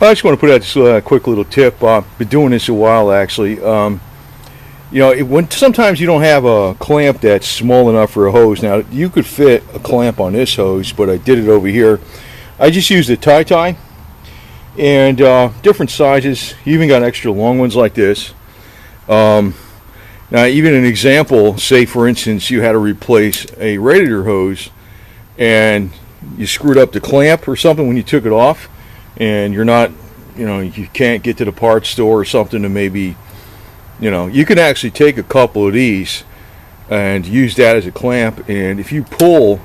I just want to put out this quick little tip. Been doing this a while, actually. When sometimes you don't have a clamp that's small enough for a hose. Now, you could fit a clamp on this hose, but I did it over here. I just used a tie, and different sizes. You even got extra long ones like this. Now, even an example, say for instance, you had to replace a radiator hose, and you screwed up the clamp or something when you took it off, and you can't get to the parts store or something to maybe, you can actually take a couple of these and use that as a clamp. And if you pull,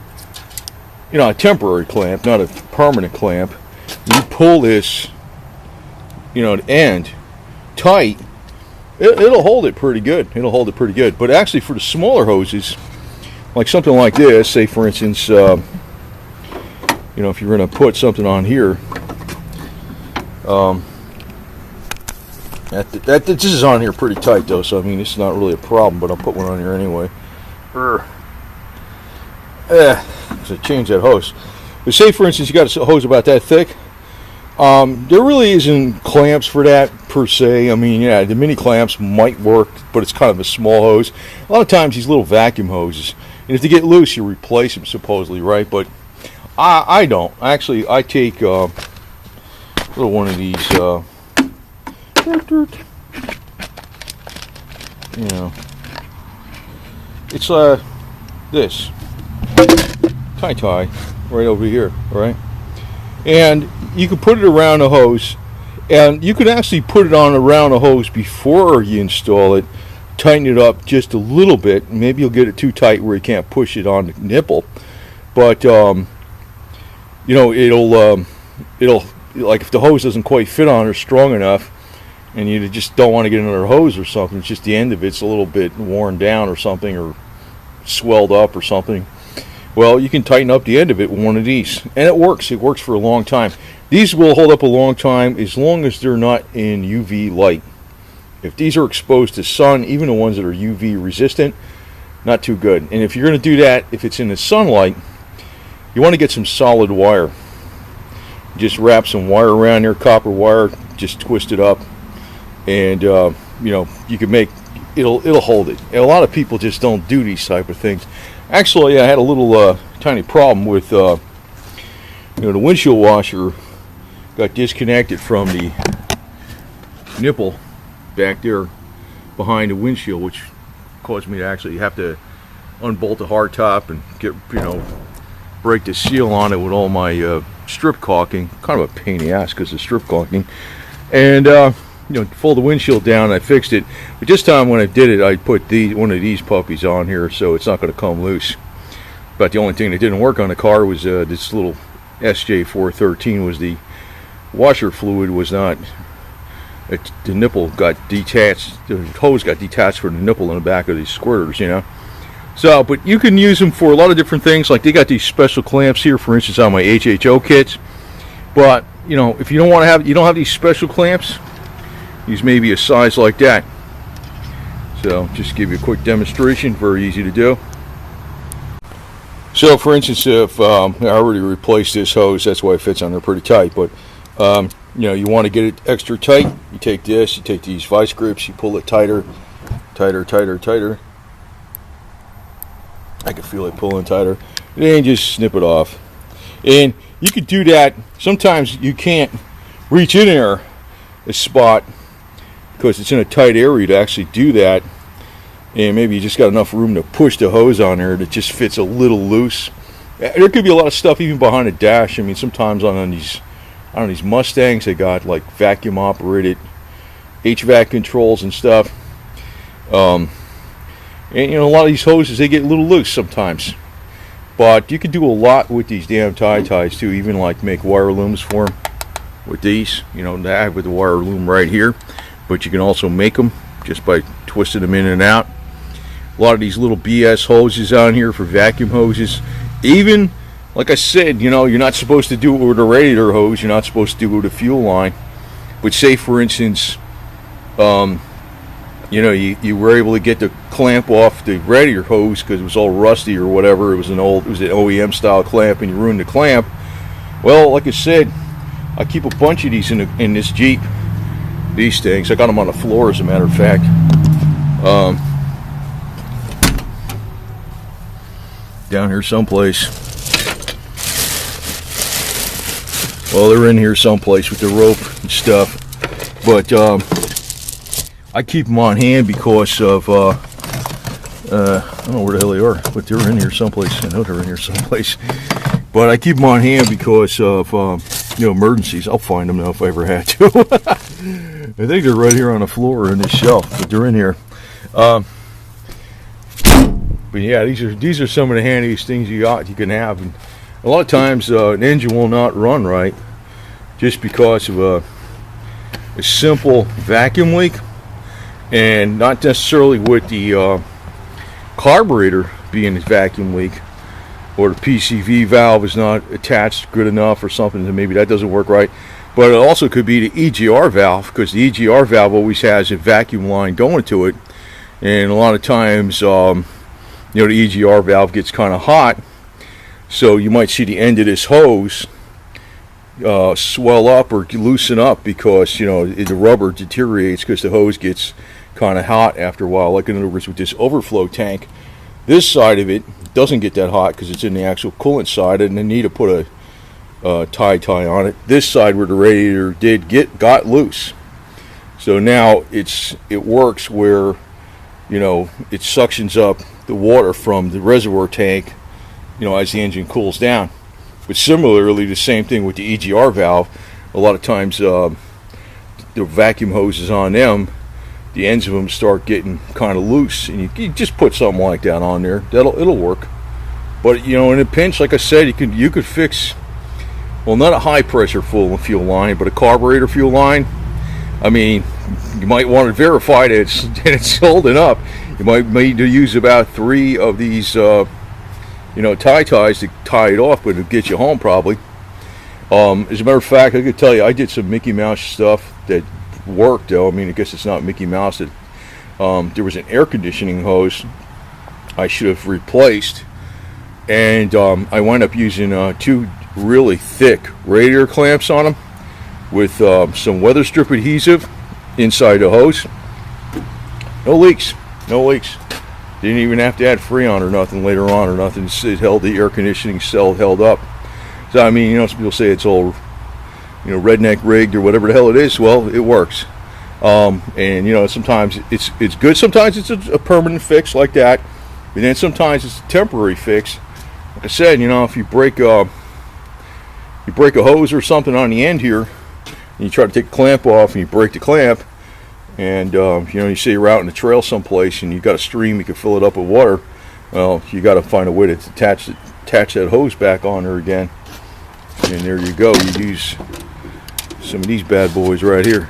a temporary clamp, not a permanent clamp, you pull this, the end tight, it'll hold it pretty good. But actually, for the smaller hoses, like something like this, say for instance, if you're going to put something on here, this is on here pretty tight though, so I mean, it's not really a problem, but I'll put one on here anyway. So change that hose. But say for instance, you got a hose about that thick. There really isn't clamps for that per se. I mean, yeah, the mini clamps might work, but it's kind of a small hose. A lot of times these little vacuum hoses, and if they get loose, you replace them supposedly, right? But I don't. Actually, I take a little one of these. It's this tie right over here, right? And you can put it around a hose, and you can actually put it on around a hose before you install it, tighten it up just a little bit. Maybe you'll get it too tight where you can't push it on the nipple, but it'll like if the hose doesn't quite fit on or strong enough, and you just don't want to get another hose or something, it's just the end of it's a little bit worn down or something, or swelled up or something, well, you can tighten up the end of it with one of these, and it works for a long time. These will hold up a long time as long as they're not in UV light. If these are exposed to sun, even the ones that are UV resistant, not too good. And if you're going to do that, if it's in the sunlight, you want to get some solid wire. Just wrap some wire around there, copper wire, just twist it up, and you can make it'll hold it. And a lot of people just don't do these type of things. Actually, I had a little tiny problem with the windshield washer got disconnected from the nipple back there behind the windshield, which caused me to actually have to unbolt the hard top and get break the seal on it with all my strip caulking. Kind of a pain in the ass because of strip caulking. And fold the windshield down, and I fixed it. But this time when I did it, I put one of these puppies on here, so it's not going to come loose. But the only thing that didn't work on the car was this little SJ413 was the washer fluid was not. The nipple got detached. The hose got detached from the nipple in the back of these squirters, So, but you can use them for a lot of different things. Like they got these special clamps here, for instance, on my HHO kits. But if you don't have these special clamps, use maybe a size like that. So just give you a quick demonstration, very easy to do. So for instance, if I already replaced this hose, that's why it fits on there pretty tight, but you want to get it extra tight, you take this, you take these vice grips, you pull it tighter. I can feel it pulling tighter, and then just snip it off. And you could do that. Sometimes you can't reach in there a spot because it's in a tight area to actually do that, and maybe you just got enough room to push the hose on there that just fits a little loose. There could be a lot of stuff even behind the dash. I mean, sometimes on these Mustangs, they got like vacuum operated HVAC controls and stuff, and a lot of these hoses, they get a little loose sometimes. But you can do a lot with these damn ties too, even like make wire looms for them with these. I have with the wire loom right here, but you can also make them just by twisting them in and out. A lot of these little BS hoses on here for vacuum hoses. Even, like I said, you're not supposed to do it with a radiator hose. You're not supposed to do it with a fuel line. But say, for instance, you were able to get the clamp off the radiator hose because it was all rusty or whatever. It was an OEM style clamp, and you ruined the clamp. Well, like I said, I keep a bunch of these in this Jeep. These things, I got them on the floor, as a matter of fact. Down here someplace. Well, they're in here someplace with the rope and stuff. But I keep them on hand because of I don't know where the hell they are, but they're in here someplace. I know they're in here someplace. But I keep them on hand because of emergencies. I'll find them now if I ever had to. I think they're right here on the floor in this shelf, but they're in here. But yeah, these are some of the handiest things you can have. And a lot of times an engine will not run right just because of a simple vacuum leak, and not necessarily with the carburetor being a vacuum leak, or the PCV valve is not attached good enough or something, and maybe that doesn't work right. But it also could be the EGR valve, because the EGR valve always has a vacuum line going to it, and a lot of times the EGR valve gets kind of hot, so you might see the end of this hose swell up or loosen up because the rubber deteriorates because the hose gets kind of hot after a while. Like in other words, with this overflow tank, this side of it doesn't get that hot because it's in the actual coolant side, and they need to put a tie on it. This side where the radiator got loose, so now it works where it suctions up the water from the reservoir tank as the engine cools down. But similarly, the same thing with the EGR valve. A lot of times the vacuum hoses on them, the ends of them start getting kind of loose, and you just put something like that on there. It'll work. But in a pinch, like I said, you could fix, well, not a high pressure fuel line, but a carburetor fuel line. I mean, you might want to verify that it's holding up. You might need to use about 3 of these ties to tie it off, but it'll get you home probably. As a matter of fact, I could tell you I did some Mickey Mouse stuff that worked, though. I mean, I guess it's not Mickey Mouse. There was an air conditioning hose I should have replaced, and I wound up using 2 really thick radiator clamps on them with some weather strip adhesive inside the hose. No leaks. Didn't even have to add Freon or nothing later on or nothing. It held the air conditioning cell held up. So I mean, some people say it's all redneck rigged or whatever the hell it is. Well, it works. And sometimes it's good. Sometimes it's a permanent fix like that, and then sometimes it's a temporary fix. Like I said, if you break a hose or something on the end here, and you try to take the clamp off and you break the clamp, and you say you're out in the trail someplace and you've got a stream, you can fill it up with water. Well, you got to find a way to attach that hose back on there again, and there you go. You use some of these bad boys right here,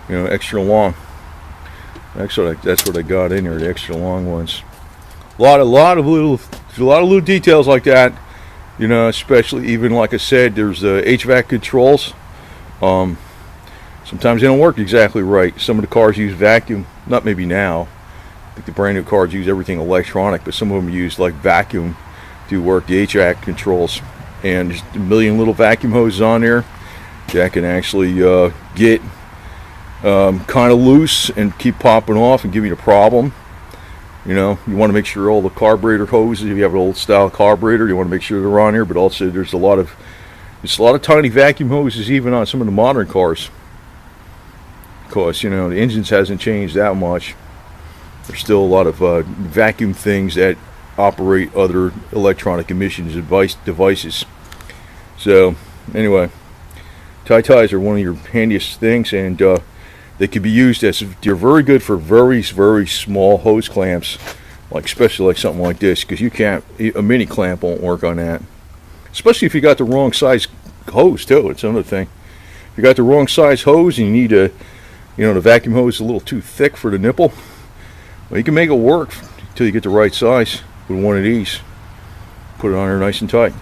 extra long. That's what I got in there, the extra long ones. A lot of little details like that, especially, even like I said, there's HVAC controls. Sometimes they don't work exactly right. Some of the cars use vacuum, not maybe now. I think the brand new cars use everything electronic, but some of them use like vacuum to work the HVAC controls. And there's a million little vacuum hoses on there that can actually get kind of loose and keep popping off and give you a problem. You want to make sure all the carburetor hoses, if you have an old style carburetor, you want to make sure they're on here. But also there's a lot of tiny vacuum hoses even on some of the modern cars, because the engines hasn't changed that much. There's still a lot of vacuum things that operate other electronic emissions devices. So anyway, ties are one of your handiest things, and they can be used they're very good for very, very small hose clamps, especially like something like this, because a mini clamp won't work on that. Especially if you got the wrong size hose too. It's another thing. If you got the wrong size hose and you need the vacuum hose is a little too thick for the nipple, well, you can make it work until you get the right size with one of these. Put it on there nice and tight.